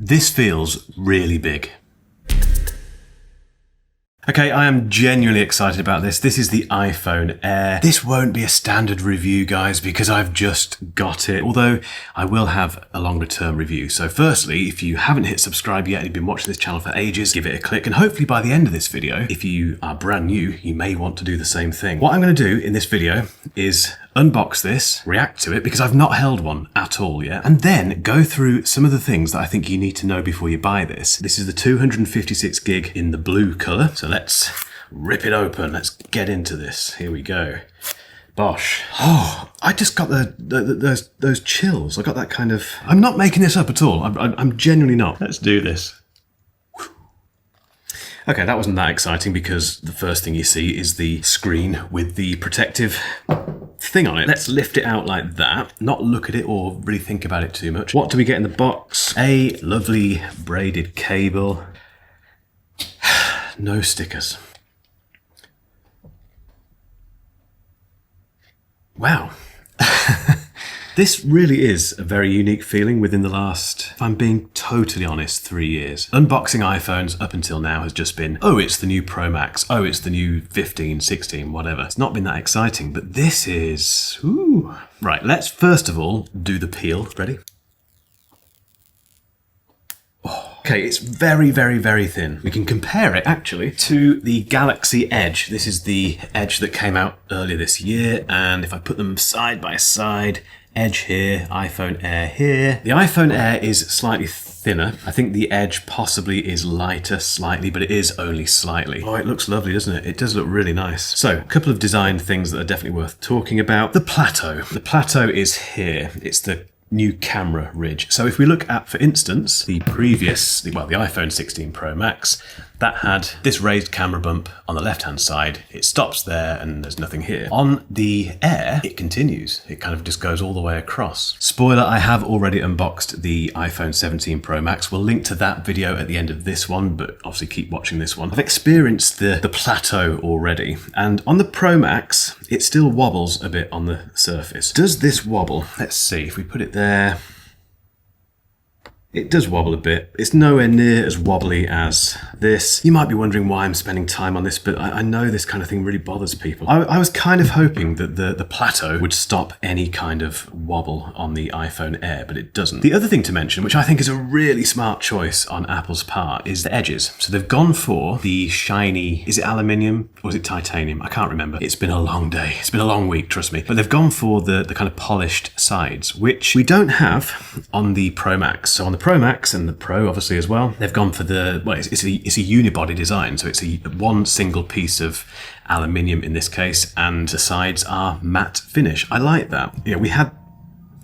This feels really big. Okay, I am genuinely excited about this. This is the iPhone Air. This won't be a standard review, guys, because I've just got it, although I will have a longer term review. So firstly, if you haven't hit subscribe yet and you've been watching this channel for ages, give it a click, and hopefully by the end of this video, if you are brand new, you may want to do the same thing. What I'm going to do in this video is unbox this, react to it, because I've not held one at all yet, and then go through some of the things that I think you need to know before you buy this. This is the 256 gig in the blue colour, so let's rip it open. Let's get into this. Here we go. Bosh. Oh, I just got those chills. I got that kind of... I'm not making this up at all. I'm genuinely not. Let's do this. Okay, that wasn't that exciting because the first thing you see is the screen with the protective thing on it. Let's lift it out like that, not look at it or really think about it too much. What do we get in the box? A lovely braided cable. No stickers. Wow. This really is a very unique feeling within the last, if I'm being totally honest, 3 years. Unboxing iPhones up until now has just been, oh, it's the new Pro Max, oh, it's the new 15, 16, whatever. It's not been that exciting, but this is, ooh. Right, let's first of all do the peel. Ready? Oh. Okay, it's very, very, very thin. We can compare it actually to the Galaxy Edge. This is the Edge that came out earlier this year, and if I put them side by side, Edge here, iPhone Air here. The iPhone Air is slightly thinner. I think the Edge possibly is lighter slightly, but it is only slightly. Oh, it looks lovely, doesn't it? It does look really nice. So, a couple of design things that are definitely worth talking about. The plateau. The plateau is here. It's the new camera ridge. So if we look at, for instance, the iPhone 16 Pro Max, that had this raised camera bump on the left-hand side. It stops there and there's nothing here. On the Air, it continues. It kind of just goes all the way across. Spoiler, I have already unboxed the iPhone 17 Pro Max. We'll link to that video at the end of this one, but obviously keep watching this one. I've experienced the plateau already, and on the Pro Max, it still wobbles a bit on the surface. Does this wobble? Let's see, if we put it there, it does wobble a bit. It's nowhere near as wobbly as this. You might be wondering why I'm spending time on this, but I know this kind of thing really bothers people. I was kind of hoping that the plateau would stop any kind of wobble on the iPhone Air, but it doesn't. The other thing to mention, which I think is a really smart choice on Apple's part, is the edges. So they've gone for the shiny, is it aluminium or is it titanium? I can't remember. It's been a long day. It's been a long week, trust me. But they've gone for the kind of polished sides, which we don't have on the Pro Max. So on the Pro Max and the Pro obviously as well, they've gone for the, well, it's a unibody design, so it's one single piece of aluminium in this case, and the sides are matte finish. I like that. You know, we had,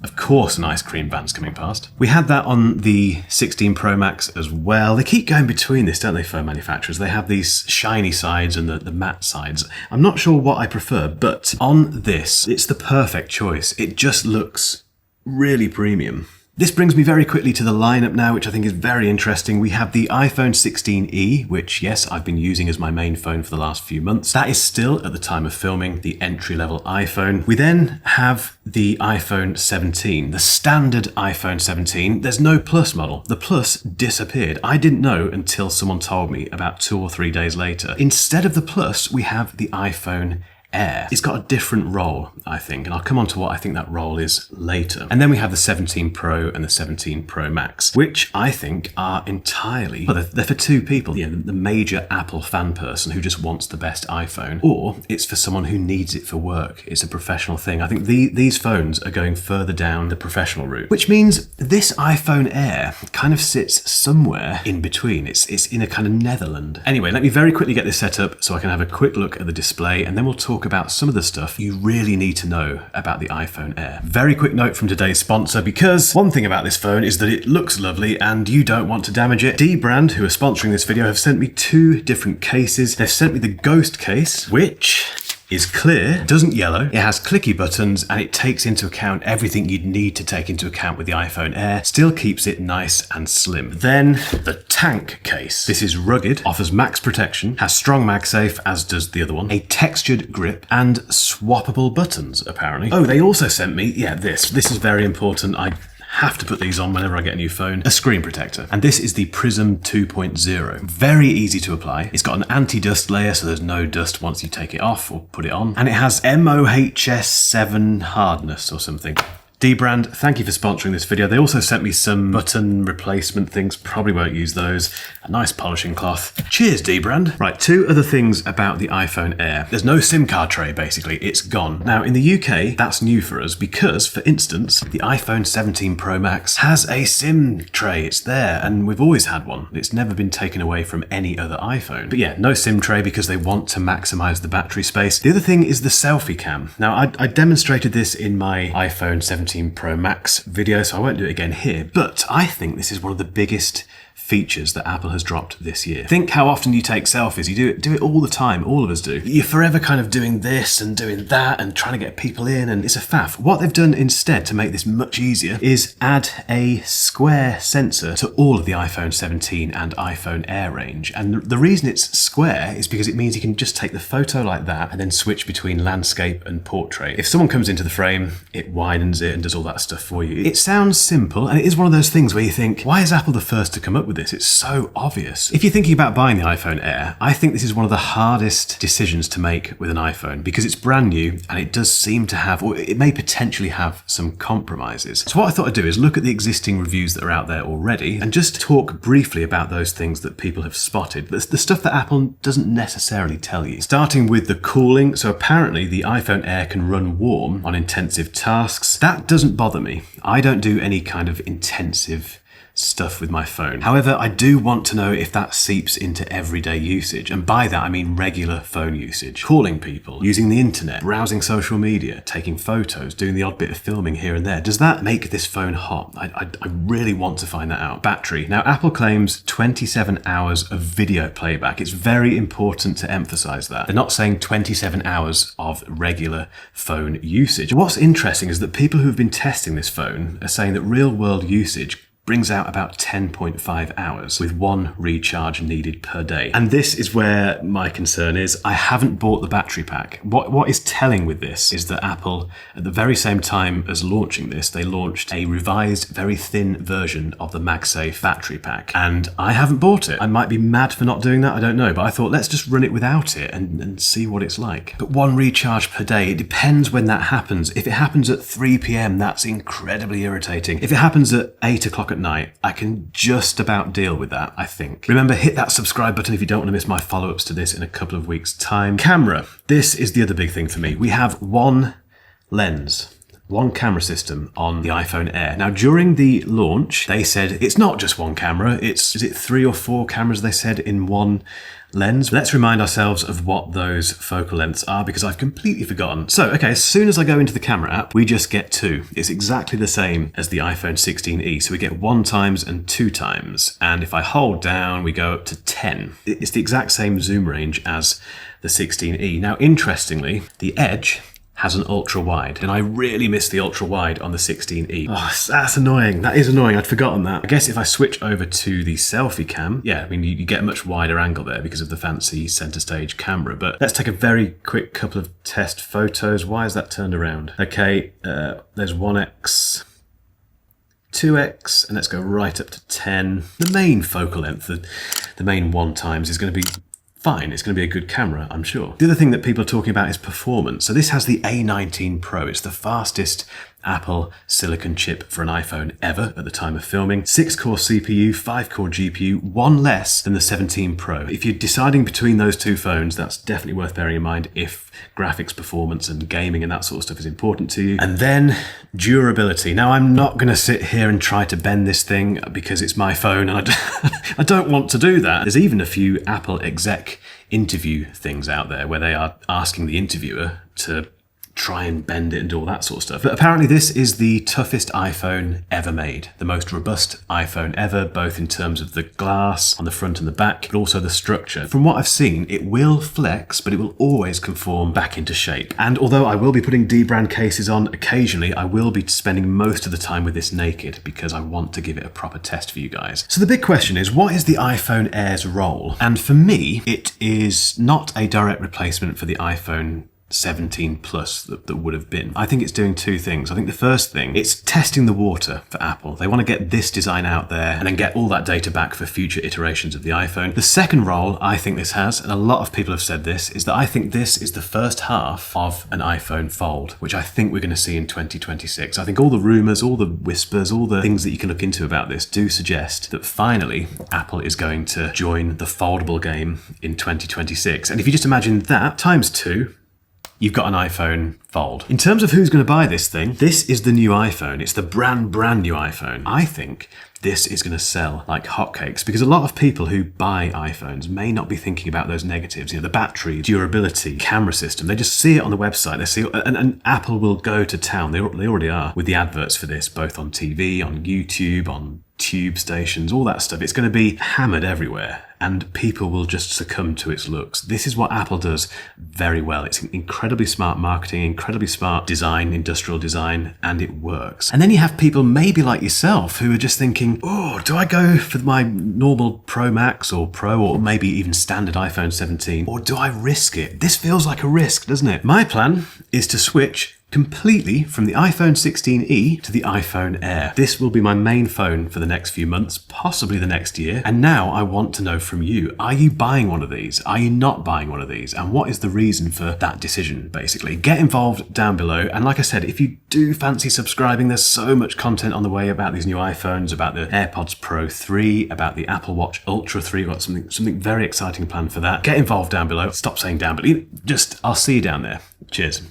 of course, an ice cream van's coming past. We had that on the 16 Pro Max as well. They keep going between this, don't they, phone manufacturers? They have these shiny sides and the matte sides. I'm not sure what I prefer, but on this, it's the perfect choice. It just looks really premium. This brings me very quickly to the lineup now, which I think is very interesting. We have the iPhone 16e, which, yes, I've been using as my main phone for the last few months. That is still, at the time of filming, the entry-level iPhone. We then have the iPhone 17, the standard iPhone 17. There's no Plus model. The Plus disappeared. I didn't know until someone told me about 2 or 3 days later. Instead of the Plus, we have the iPhone Air. It's got a different role, I think, and I'll come on to what I think that role is later. And then we have the 17 Pro and the 17 Pro Max, which I think are entirely, well, they're for two people. You know, the major Apple fan person who just wants the best iPhone, or it's for someone who needs it for work. It's a professional thing. I think these phones are going further down the professional route, which means this iPhone Air kind of sits somewhere in between. It's in a kind of Netherland. Anyway, let me very quickly get this set up so I can have a quick look at the display, and then we'll talk about some of the stuff you really need to know about the iPhone Air. Very quick note from today's sponsor, because one thing about this phone is that it looks lovely and you don't want to damage it. D-Brand, who are sponsoring this video, have sent me 2 different cases. They've sent me the Ghost case, which is clear, doesn't yellow, it has clicky buttons, and it takes into account everything you'd need to take into account with the iPhone Air, still keeps it nice and slim. Then the Tank case. This is rugged, offers max protection, has strong MagSafe, as does the other one, a textured grip, and swappable buttons, apparently. Oh, they also sent me, yeah, this is very important. I have to put these on whenever I get a new phone, a screen protector. And this is the Prism 2.0. Very easy to apply. It's got an anti-dust layer, so there's no dust once you take it off or put it on. And it has MOHS 7 hardness or something. D-Brand, thank you for sponsoring this video. They also sent me some button replacement things. Probably won't use those. A nice polishing cloth. Cheers, D-Brand. Right, two other things about the iPhone Air. There's no SIM card tray, basically. It's gone. Now, in the UK, that's new for us because, for instance, the iPhone 17 Pro Max has a SIM tray. It's there, and we've always had one. It's never been taken away from any other iPhone. But yeah, no SIM tray because they want to maximize the battery space. The other thing is the selfie cam. Now, I demonstrated this in my iPhone 17 Pro Max video, so I won't do it again here, but I think this is one of the biggest features that Apple has dropped this year. Think how often you take selfies. You do it all the time. All of us do. You're forever kind of doing this and doing that and trying to get people in, and it's a faff. What they've done instead to make this much easier is add a square sensor to all of the iPhone 17 and iPhone Air range. And the reason it's square is because it means you can just take the photo like that and then switch between landscape and portrait. If someone comes into the frame, it widens it and does all that stuff for you. It sounds simple, and it is one of those things where you think, why is Apple the first to come up with this? It's so obvious. If you're thinking about buying the iPhone Air, I think this is one of the hardest decisions to make with an iPhone because it's brand new and it does seem to have, or it may potentially have, some compromises. So what I thought I'd do is look at the existing reviews that are out there already and just talk briefly about those things that people have spotted. The stuff that Apple doesn't necessarily tell you. Starting with the cooling. So apparently the iPhone Air can run warm on intensive tasks. That doesn't bother me. I don't do any kind of intensive stuff with my phone. However, I do want to know if that seeps into everyday usage. And by that, I mean regular phone usage. Calling people, using the internet, browsing social media, taking photos, doing the odd bit of filming here and there. Does that make this phone hot? I really want to find that out. Battery. Now, Apple claims 27 hours of video playback. It's very important to emphasize that. They're not saying 27 hours of regular phone usage. What's interesting is that people who've been testing this phone are saying that real world usage brings out about 10.5 hours with one recharge needed per day. And this is where my concern is. I haven't bought the battery pack. What is telling with this is that Apple, at the very same time as launching this, they launched a revised, very thin version of the MagSafe battery pack. And I haven't bought it. I might be mad for not doing that, I don't know. But I thought, let's just run it without it and see what it's like. But one recharge per day, it depends when that happens. If it happens at 3 p.m, that's incredibly irritating. If it happens at 8 o'clock at night, I can just about deal with that, I think. Remember, hit that subscribe button if you don't want to miss my follow-ups to this in a couple of weeks' time. Camera. This is the other big thing for me. We have one lens, one camera system on the iPhone Air. Now, during the launch, they said it's not just one camera. Is it 3 or 4 cameras, they said, in one lens? Let's remind ourselves of what those focal lengths are because I've completely forgotten. So, okay, as soon as I go into the camera app, we just get 2. It's exactly the same as the iPhone 16e. So we get 1 times and 2 times. And if I hold down, we go up to 10. It's the exact same zoom range as the 16e. Now, interestingly, the Edge has an ultra wide, and I really miss the ultra wide on the 16e. Oh, that's annoying. That is annoying. I'd forgotten that. I guess if I switch over to the selfie cam, yeah, I mean, you get a much wider angle there because of the fancy center stage camera. But let's take a very quick couple of test photos. Why is that turned around? Okay, there's 1x. 2x, and let's go right up to 10. The main focal length, the main 1 times, is going to be fine. It's going to be a good camera, I'm sure. The other thing that people are talking about is performance. So this has the A19 Pro. It's the fastest Apple silicon chip for an iPhone ever at the time of filming. 6-core CPU, 5-core GPU, 1 less than the 17 Pro. If you're deciding between those two phones, that's definitely worth bearing in mind if graphics performance and gaming and that sort of stuff is important to you. And then durability. Now, I'm not going to sit here and try to bend this thing because it's my phone and I don't want to do that. There's even a few Apple exec interview things out there where they are asking the interviewer to try and bend it and do all that sort of stuff. But apparently this is the toughest iPhone ever made. The most robust iPhone ever, both in terms of the glass on the front and the back, but also the structure. From what I've seen, it will flex, but it will always conform back into shape. And although I will be putting D-brand cases on occasionally, I will be spending most of the time with this naked because I want to give it a proper test for you guys. So the big question is, what is the iPhone Air's role? And for me, it is not a direct replacement for the iPhone 17 Plus that would have been. I think it's doing two things. I think the first thing, it's testing the water for Apple. They want to get this design out there and then get all that data back for future iterations of the iPhone. The second role I think this has, and a lot of people have said this, is that I think this is the first half of an iPhone Fold, which I think we're going to see in 2026. I think all the rumors, all the whispers, all the things that you can look into about this do suggest that finally Apple is going to join the foldable game in 2026. And if you just imagine that times 2, you've got an iPhone Fold. In terms of who's going to buy this thing, this is the new iPhone. It's the brand new iPhone. I think this is going to sell like hotcakes because a lot of people who buy iPhones may not be thinking about those negatives. You know, the battery, durability, camera system. They just see it on the website. They see, and Apple will go to town. They already are with the adverts for this, both on TV, on YouTube, on tube stations, all that stuff. It's going to be hammered everywhere and people will just succumb to its looks. This is what Apple does very well. It's incredibly smart marketing, incredibly smart design, industrial design, and it works. And then you have people maybe like yourself who are just thinking, oh, do I go for my normal Pro Max or Pro or maybe even standard iPhone 17, or do I risk it? This feels like a risk, doesn't it? My plan is to switch completely from the iPhone 16e to the iPhone Air. This will be my main phone for the next few months, possibly the next year. And now I want to know from you, are you buying one of these? Are you not buying one of these? And what is the reason for that decision, basically? Get involved down below. And like I said, if you do fancy subscribing, there's so much content on the way about these new iPhones, about the AirPods Pro 3, about the Apple Watch Ultra 3. We've got something very exciting planned for that. Get involved down below. Stop saying down below. I'll see you down there. Cheers.